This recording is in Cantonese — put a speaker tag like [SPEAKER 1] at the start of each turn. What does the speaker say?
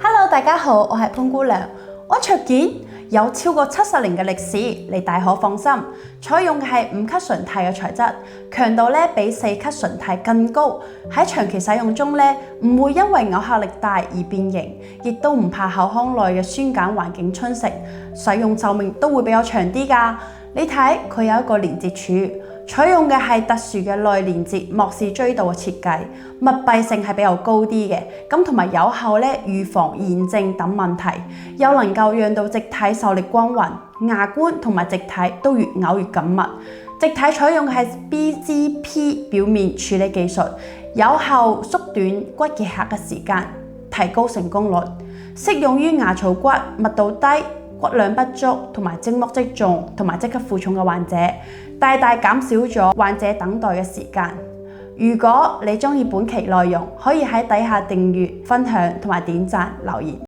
[SPEAKER 1] Hello， 大家好，我係潘姑娘。安卓件有超過70年嘅歷史，你大可放心。採用嘅係5級純鈦嘅材質，強度比4級純鈦更高。喺長期使用中唔會因為咬合力大而變形，亦都唔怕口腔內嘅酸鹼環境侵蝕，使用壽命都會比較長啲㗎。你睇佢有一個連接處。採用嘅係特殊嘅內連接莫氏錐道嘅設計，密閉性係比較高啲嘅，同埋有效預防炎症等問題，又能夠讓到植體受力均勻，牙冠同埋植體都越咬越緊密。植體採用嘅係 BGP 表面處理技術，有效縮短骨結合嘅時間，提高成功率，適用於牙槽骨密度低、骨量不足同埋積木積重同埋即刻負重嘅患者，大大減少咗患者等待嘅時間。如果你鍾意本期內容，可以喺底下訂閱、分享同埋點讚留言。